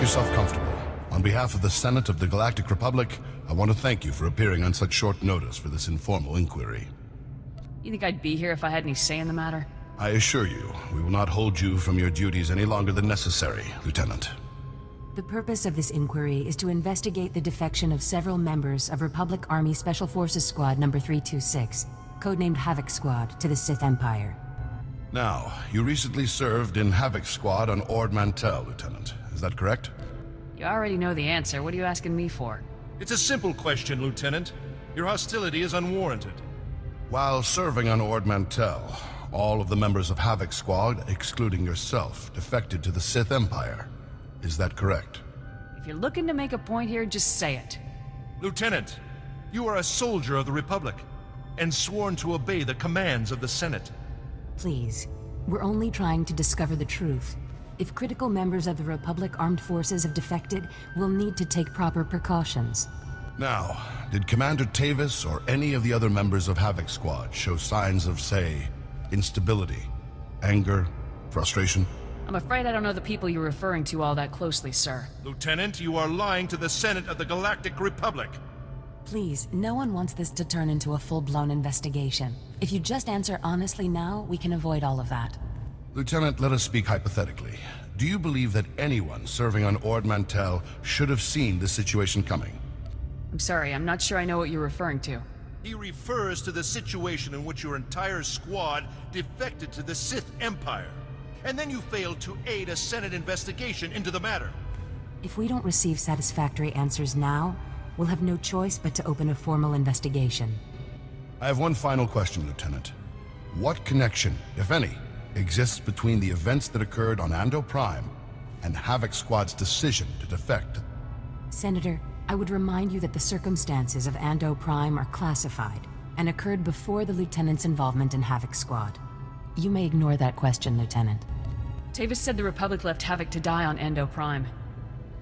yourself comfortable. On behalf of the Senate of the Galactic Republic, I want to thank you for appearing on such short notice for this informal inquiry. You think I'd be here if I had any say in the matter? I assure you, we will not hold you from your duties any longer than necessary, Lieutenant. The purpose of this inquiry is to investigate the defection of several members of Republic Army Special Forces Squad number 326, codenamed Havoc Squad, to the Sith Empire. Now, you recently served in Havoc Squad on Ord Mantell, Lieutenant. Is that correct? You already know the answer. What are you asking me for? It's a simple question, Lieutenant. Your hostility is unwarranted. While serving on Ord Mantell, all of the members of Havoc Squad, excluding yourself, defected to the Sith Empire. Is that correct? If you're looking to make a point here, just say it. Lieutenant, you are a soldier of the Republic, and sworn to obey the commands of the Senate. Please, we're only trying to discover the truth. If critical members of the Republic Armed Forces have defected, we'll need to take proper precautions. Now, did Commander Tavis or any of the other members of Havoc Squad show signs of, say, instability, anger, frustration? I'm afraid I don't know the people you're referring to all that closely, sir. Lieutenant, you are lying to the Senate of the Galactic Republic. Please, no one wants this to turn into a full-blown investigation. If you just answer honestly now, we can avoid all of that. Lieutenant, let us speak hypothetically. Do you believe that anyone serving on Ord Mantell should have seen this situation coming? I'm sorry, I'm not sure I know what you're referring to. He refers to the situation in which your entire squad defected to the Sith Empire. And then you failed to aid a Senate investigation into the matter. If we don't receive satisfactory answers now, we'll have no choice but to open a formal investigation. I have one final question, Lieutenant. What connection, if any, exists between the events that occurred on Ando Prime and Havoc Squad's decision to defect? Senator, I would remind you that the circumstances of Ando Prime are classified and occurred before the Lieutenant's involvement in Havoc Squad. You may ignore that question, Lieutenant. Tavis said the Republic left Havoc to die on Ando Prime.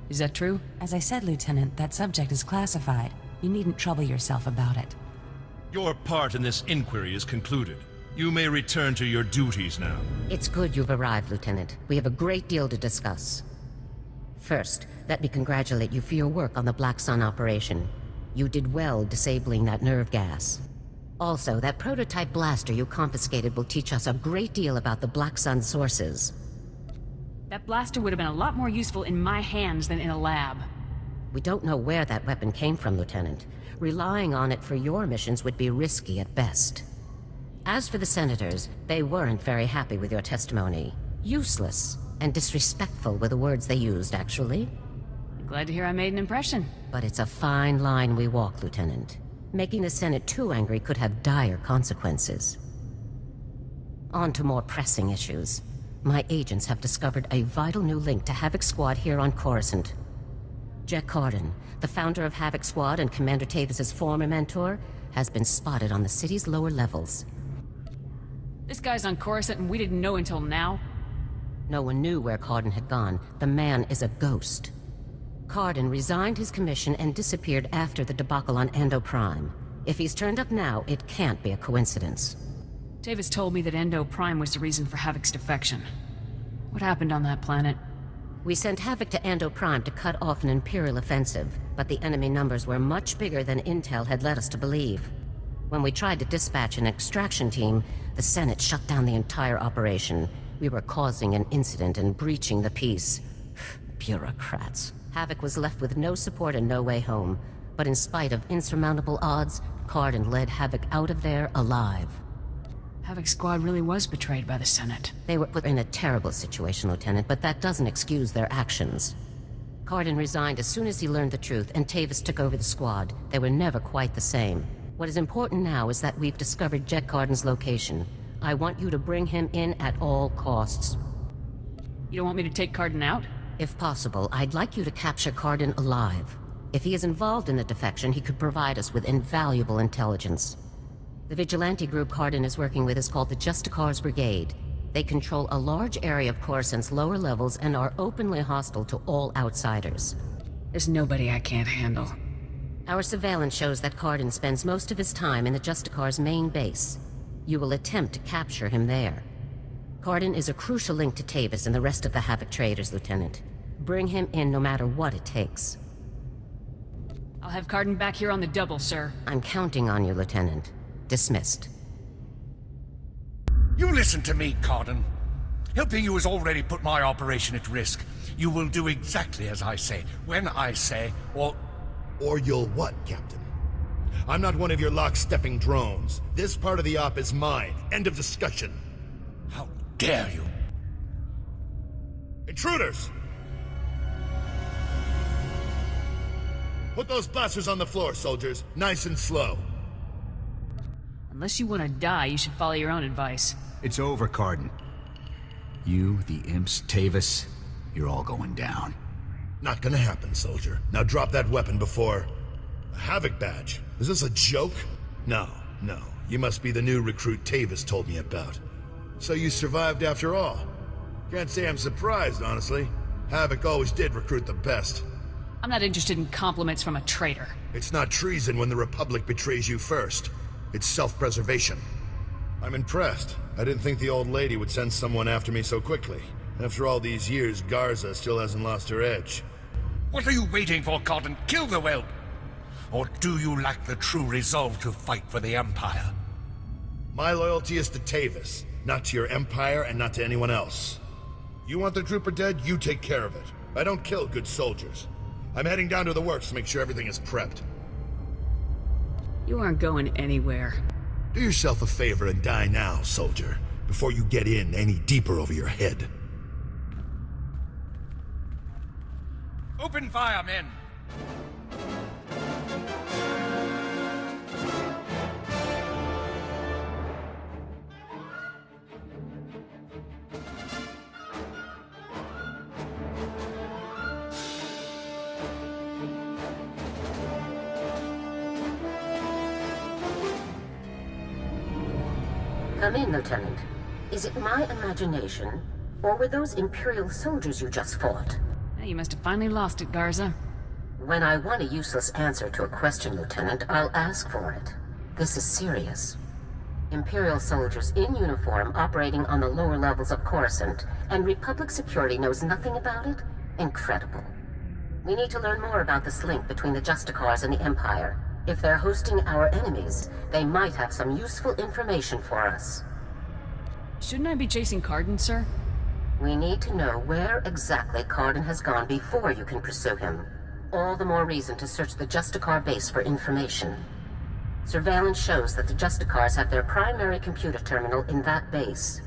Is that true? As I said, Lieutenant, that subject is classified. You needn't trouble yourself about it. Your part in this inquiry is concluded. You may return to your duties now. It's good you've arrived, Lieutenant. We have a great deal to discuss. First, let me congratulate you for your work on the Black Sun operation. You did well disabling that nerve gas. Also, that prototype blaster you confiscated will teach us a great deal about the Black Sun sources. That blaster would have been a lot more useful in my hands than in a lab. We don't know where that weapon came from, Lieutenant. Relying on it for your missions would be risky at best. As for the senators, they weren't very happy with your testimony. Useless and disrespectful were the words they used, actually. Glad to hear I made an impression. But it's a fine line we walk, Lieutenant. Making the Senate too angry could have dire consequences. On to more pressing issues. My agents have discovered a vital new link to Havoc Squad here on Coruscant. Jack Carden, the founder of Havoc Squad and Commander Tavis' former mentor, has been spotted on the city's lower levels. This guy's on Coruscant and we didn't know until now? No one knew where Carden had gone. The man is a ghost. Carden resigned his commission and disappeared after the debacle on Ando Prime. If he's turned up now, it can't be a coincidence. Tavis told me that Ando Prime was the reason for Havoc's defection. What happened on that planet? We sent Havoc to Ando Prime to cut off an Imperial offensive, but the enemy numbers were much bigger than Intel had led us to believe. When we tried to dispatch an extraction team, the Senate shut down the entire operation. We were causing an incident and breaching the peace. Bureaucrats. Havoc was left with no support and no way home. But in spite of insurmountable odds, Carden led Havoc out of there alive. Havoc Squad really was betrayed by the Senate. They were put in a terrible situation, Lieutenant, but that doesn't excuse their actions. Carden resigned as soon as he learned the truth, and Tavis took over the squad. They were never quite the same. What is important now is that we've discovered Jet Carden's location. I want you to bring him in at all costs. You don't want me to take Carden out? If possible, I'd like you to capture Carden alive. If he is involved in the defection, he could provide us with invaluable intelligence. The vigilante group Carden is working with is called the SWTOR's Brigade. They control a large area of Coruscant's lower levels and are openly hostile to all outsiders. There's nobody I can't handle. Our surveillance shows that Carden spends most of his time in the SWTOR's main base. You will attempt to capture him there. Carden is a crucial link to Tavis and the rest of the Havoc traders, Lieutenant. Bring him in no matter what it takes. I'll have Cardin back here on the double, sir. I'm counting on you, Lieutenant. Dismissed. You listen to me, Cardin. Helping you has already put my operation at risk. You will do exactly as I say, when I say, or you'll what, Captain? I'm not one of your lock-stepping drones. This part of the op is mine. End of discussion. how dare you? Intruders! Put those blasters on the floor, soldiers. Nice and slow. Unless you want to die, you should follow your own advice. It's over, Cardin. You, the imps, Tavis, you're all going down. Not gonna happen, soldier. Now drop that weapon before... A Havoc badge? Is this a joke? No. You must be the new recruit Tavis told me about. So you survived after all. Can't say I'm surprised, honestly. Havoc always did recruit the best. I'm not interested in compliments from a traitor. It's not treason when the Republic betrays you first. It's self-preservation. I'm impressed. I didn't think the old lady would send someone after me so quickly. After all these years, Garza still hasn't lost her edge. What are you waiting for, Cardin? Kill the whelp! Or do you lack the true resolve to fight for the Empire? My loyalty is to Tavis, not to your Empire and not to anyone else. You want the trooper dead, you take care of it. I don't kill good soldiers. I'm heading down to the works to make sure everything is prepped. You aren't going anywhere. Do yourself a favor and die now, soldier, before you get in any deeper over your head. Open fire, men! Come in, Lieutenant. Is it my imagination, or were those Imperial soldiers you just fought? You must have finally lost it, Garza. When I want a useless answer to a question, Lieutenant, I'll ask for it. This is serious. Imperial soldiers in uniform operating on the lower levels of Coruscant, and Republic security knows nothing about it? Incredible. We need to learn more about this link between the Justicars and the Empire. If they're hosting our enemies, they might have some useful information for us. Shouldn't I be chasing Cardin, sir? We need to know where exactly Cardin has gone before you can pursue him. All the more reason to search the Justicar base for information. Surveillance shows that the Justicars have their primary computer terminal in that base.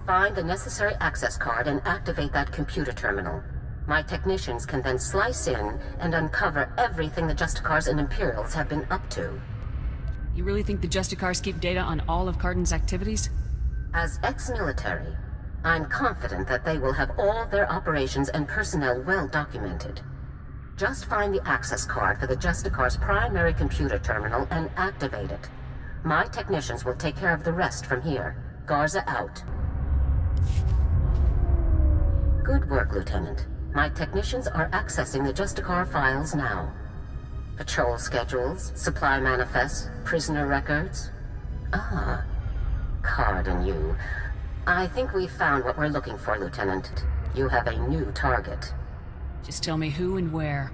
Find the necessary access card and activate that computer terminal. My technicians can then slice in and uncover everything the Justicars and Imperials have been up to. You really think the Justicars keep data on all of Cardin's activities? As ex-military, I'm confident that they will have all their operations and personnel well documented. Just find the access card for the Justicar's primary computer terminal and activate it. My technicians will take care of the rest from here. Garza out. Good work, Lieutenant. My technicians are accessing the Justicar files now. Patrol schedules, supply manifests, prisoner records. Ah, Cardin, you. I think we've found what we're looking for, Lieutenant. You have a new target. Just tell me who and where.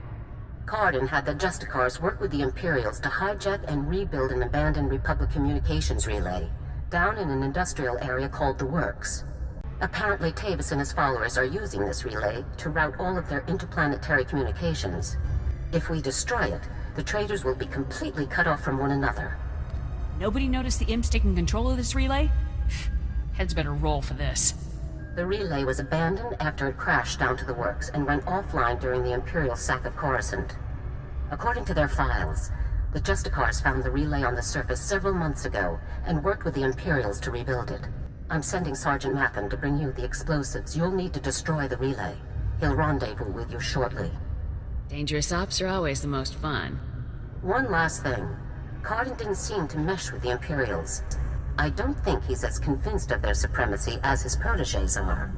Cardin had the Justicars work with the Imperials to hijack and rebuild an abandoned Republic communications relay down in an industrial area called the Works. Apparently, Tavis and his followers are using this relay to route all of their interplanetary communications. If we destroy it, the traitors will be completely cut off from one another. Nobody noticed the imps taking control of this relay? Heads better roll for this. The relay was abandoned after it crashed down to the Works and went offline during the Imperial sack of Coruscant. According to their files, the Justicars found the relay on the surface several months ago and worked with the Imperials to rebuild it. I'm sending Sergeant Matham to bring you the explosives you'll need to destroy the relay. He'll rendezvous with you shortly. Dangerous ops are always the most fun. One last thing. Cardin didn't seem to mesh with the Imperials. I don't think he's as convinced of their supremacy as his protégés are.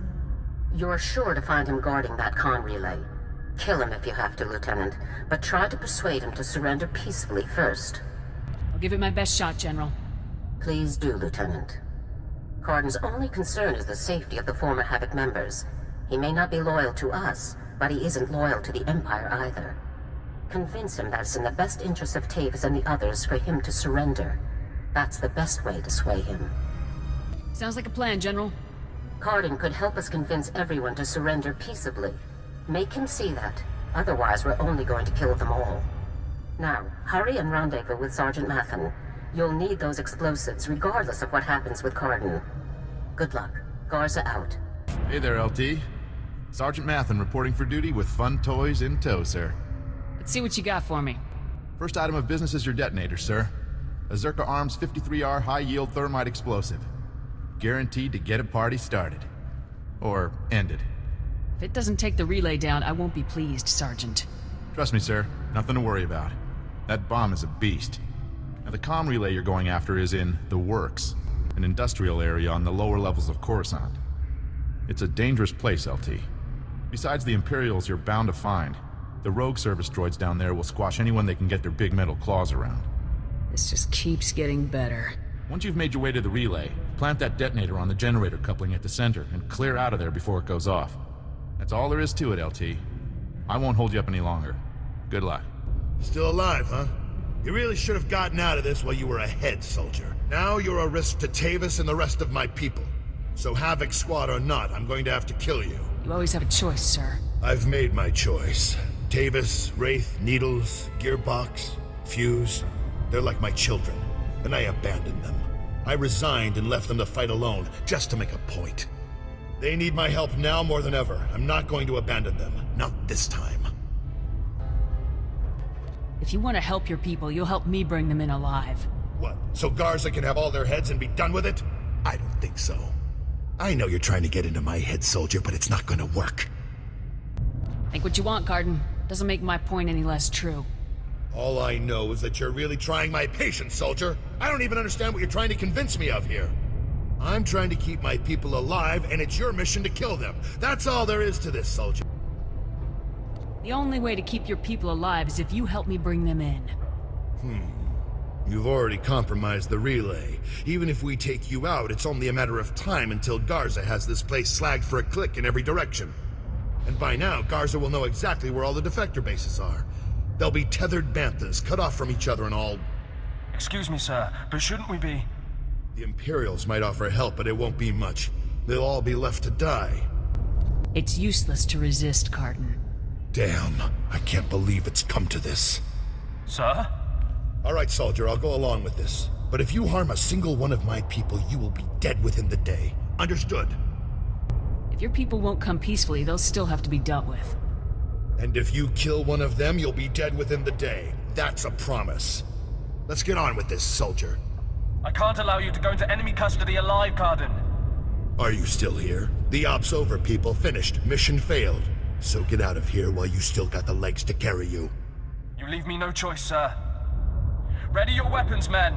You're sure to find him guarding that comm relay. Kill him if you have to, Lieutenant, but try to persuade him to surrender peacefully first. I'll give it my best shot, General. Please do, Lieutenant. Cardin's only concern is the safety of the former Havoc members. He may not be loyal to us, but he isn't loyal to the Empire either. Convince him that it's in the best interest of Tavis and the others for him to surrender. That's the best way to sway him. Sounds like a plan, General. Cardin could help us convince everyone to surrender peaceably. Make him see that. Otherwise, we're only going to kill them all. Now, hurry and rendezvous with Sergeant Mathen. You'll need those explosives, regardless of what happens with Cardin. Good luck. Garza out. Hey there, LT. Sergeant Mathen reporting for duty with fun toys in tow, sir. Let's see what you got for me. First item of business is your detonator, sir. A Zerka Arms 53R high-yield thermite explosive. Guaranteed to get a party started. Or ended. If it doesn't take the relay down, I won't be pleased, Sergeant. Trust me, sir. Nothing to worry about. That bomb is a beast. Now, the comm relay you're going after is in the Works, an industrial area on the lower levels of Coruscant. It's a dangerous place, LT. Besides the Imperials you're bound to find, the rogue service droids down there will squash anyone they can get their big metal claws around. This just keeps getting better. Once you've made your way to the relay, plant that detonator on the generator coupling at the center and clear out of there before it goes off. That's all there is to it, LT. I won't hold you up any longer. Good luck. Still alive, huh? You really should have gotten out of this while you were ahead, soldier. Now you're a risk to Tavis and the rest of my people. So Havoc Squad or not, I'm going to have to kill you. You always have a choice, sir. I've made my choice. Tavis, Wraith, Needles, Gearbox, Fuse. They're like my children, and I abandoned them. I resigned and left them to fight alone, just to make a point. They need my help now more than ever. I'm not going to abandon them. Not this time. If you want to help your people, you'll help me bring them in alive. What, so Garza can have all their heads and be done with it? I don't think so. I know you're trying to get into my head, soldier, but it's not gonna work. Think what you want, Cardin. Doesn't make my point any less true. All I know is that you're really trying my patience, soldier. I don't even understand what you're trying to convince me of here. I'm trying to keep my people alive, and it's your mission to kill them. That's all there is to this, soldier. The only way to keep your people alive is if you help me bring them in. You've already compromised the relay. Even if we take you out, it's only a matter of time until Garza has this place slagged for a click in every direction. And by now, Garza will know exactly where all the defector bases are. They'll be tethered banthas, cut off from each other and all... Excuse me, sir, but shouldn't we be... The Imperials might offer help, but it won't be much. They'll all be left to die. It's useless to resist, Cardin. Damn, I can't believe it's come to this. Sir? All right, soldier, I'll go along with this. But if you harm a single one of my people, you will be dead within the day. Understood? If your people won't come peacefully, they'll still have to be dealt with. And if you kill one of them, you'll be dead within the day. That's a promise. Let's get on with this, soldier. I can't allow you to go into enemy custody alive, Cardin. Are you still here? The op's over, people. Finished. Mission failed. So get out of here while you still got the legs to carry you. You leave me no choice, sir. Ready your weapons, men!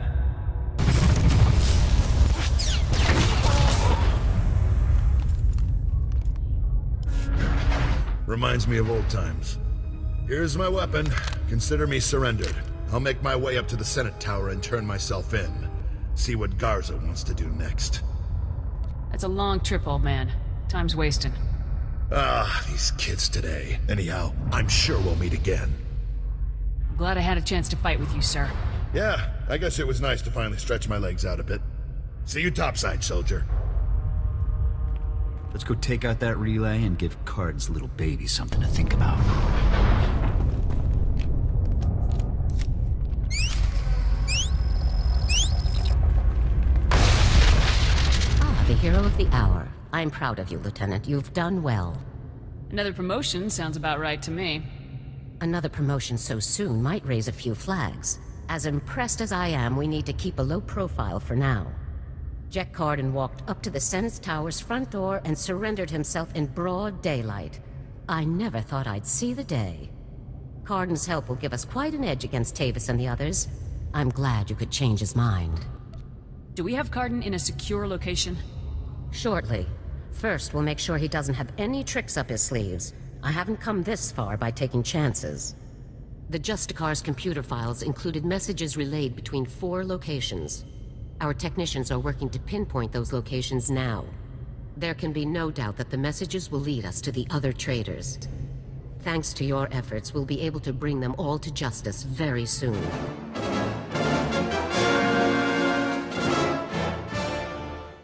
Reminds me of old times. Here's my weapon. Consider me surrendered. I'll make my way up to the Senate Tower and turn myself in. See what Garza wants to do next. That's a long trip, old man. Time's wasted. Ah, these kids today. Anyhow, I'm sure we'll meet again. I'm glad I had a chance to fight with you, sir. Yeah, I guess it was nice to finally stretch my legs out a bit. See you topside, soldier. Let's go take out that relay and give Card's little baby something to think about. The hero of the hour. I'm proud of you, Lieutenant. You've done well. Another promotion sounds about right to me. Another promotion so soon might raise a few flags. As impressed as I am, we need to keep a low profile for now. Jack Cardin walked up to the Senate Tower's front door and surrendered himself in broad daylight. I never thought I'd see the day. Cardin's help will give us quite an edge against Tavis and the others. I'm glad you could change his mind. Do we have Cardin in a secure location? Shortly. First, we'll make sure he doesn't have any tricks up his sleeves. I haven't come this far by taking chances. The Justicar's computer files included messages relayed between 4 locations. Our technicians are working to pinpoint those locations now. There can be no doubt that the messages will lead us to the other traders. Thanks to your efforts, we'll be able to bring them all to justice very soon.